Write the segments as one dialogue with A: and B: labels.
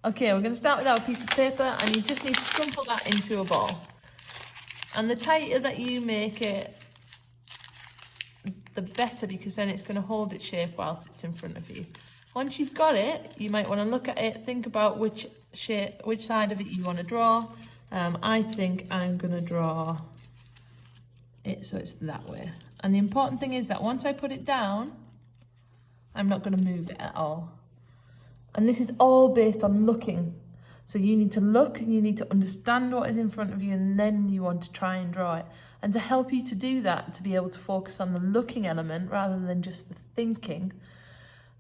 A: Okay, we're going to start with our piece of paper, and you just need to crumple that into a ball. And the tighter that you make it, the better, because then it's going to hold its shape whilst it's in front of you. Once you've got it, you might want to look at it, think about which side of it you want to draw. I think I'm going to draw it so it's that way. And the important thing is that once I put it down, I'm not going to move it at all. And this is all based on looking. So you need to look and you need to understand what is in front of you, and then you want to try and draw it. And to help you to do that, to be able to focus on the looking element rather than just the thinking,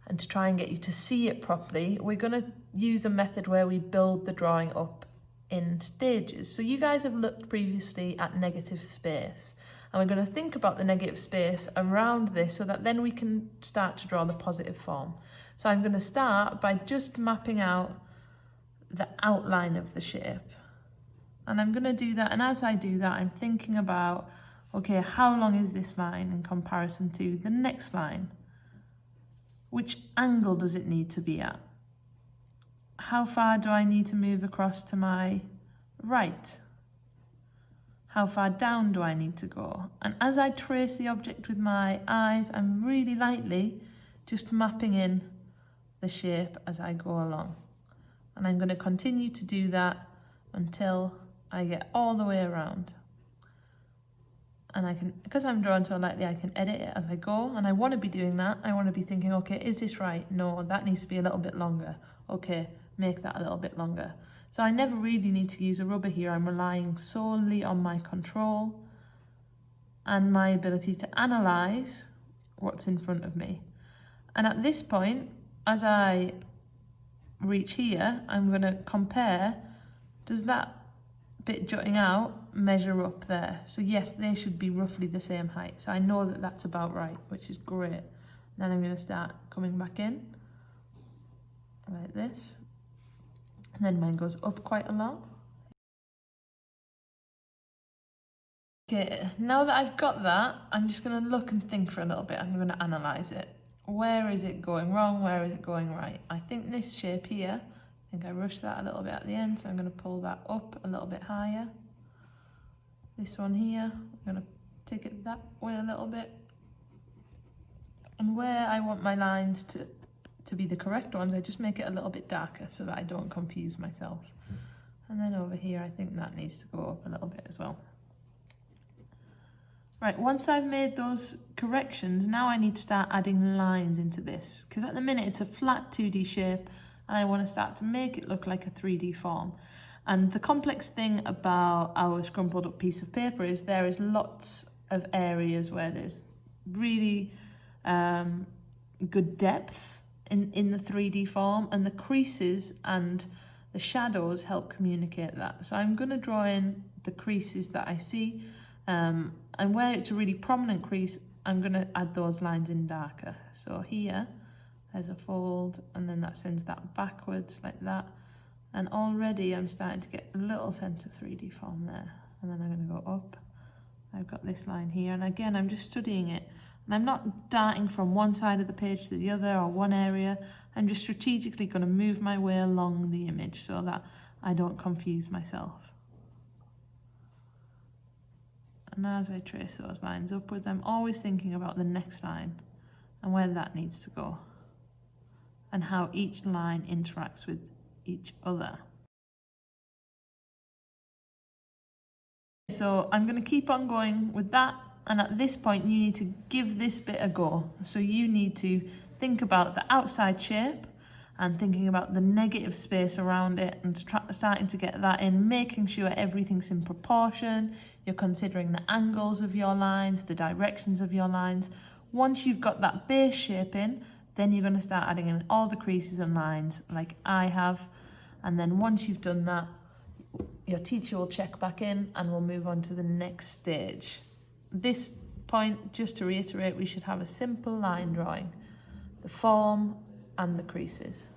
A: and to try and get you to see it properly, we're going to use a method where we build the drawing up in stages. So you guys have looked previously at negative space, and we're going to think about the negative space around this so that then we can start to draw the positive form. So I'm going to start by just mapping out the outline of the shape. And I'm going to do that, and as I do that, I'm thinking about, okay, how long is this line in comparison to the next line? Which angle does it need to be at? How far do I need to move across to my right? How far down do I need to go? And as I trace the object with my eyes, I'm really lightly just mapping in the shape as I go along. And I'm going to continue to do that until I get all the way around. And I can, because I'm drawing so lightly, I can edit it as I go. And I want to be doing that. I want to be thinking, okay, is this right? No, that needs to be a little bit longer. Okay, make that a little bit longer. So I never really need to use a rubber here. I'm relying solely on my control and my ability to analyze what's in front of me. And at this point, as I reach here, I'm going to compare, does that bit jutting out measure up there? So yes, they should be roughly the same height. So I know that that's about right, which is great. Then I'm going to start coming back in like this. And then mine goes up quite a lot. Okay, now that I've got that, I'm just going to look and think for a little bit. I'm going to analyse it. Where is it going wrong? Where is it going right? I think this shape here, I think I rushed that a little bit at the end, so I'm going to pull that up a little bit higher. This one here, I'm going to take it that way a little bit. And where I want my lines to be the correct ones, I just make it a little bit darker so that I don't confuse myself. And then over here, I think that needs to go up a little bit as well. Right, once I've made those corrections, now I need to start adding lines into this, because at the minute it's a flat 2D shape and I want to start to make it look like a 3D form. And the complex thing about our scrumpled up piece of paper is there is lots of areas where there's really good depth in the 3D form, and the creases and the shadows help communicate that. So I'm going to draw in the creases that I see. And where it's a really prominent crease, I'm going to add those lines in darker. So here, there's a fold, and then that sends that backwards like that. And already I'm starting to get a little sense of 3D form there. And then I'm going to go up. I've got this line here, and again, I'm just studying it. And I'm not darting from one side of the page to the other or one area. I'm just strategically going to move my way along the image so that I don't confuse myself. And as I trace those lines upwards, I'm always thinking about the next line and where that needs to go, and how each line interacts with each other. So I'm going to keep on going with that, and at this point you need to give this bit a go. So you need to think about the outside shape and thinking about the negative space around it, and starting to get that in, making sure everything's in proportion. You're considering the angles of your lines, the directions of your lines. Once you've got that base shape in, then you're going to start adding in all the creases and lines like I have. And then once you've done that, your teacher will check back in and we'll move on to the next stage. At this point, just to reiterate, we should have a simple line drawing, the form and the creases.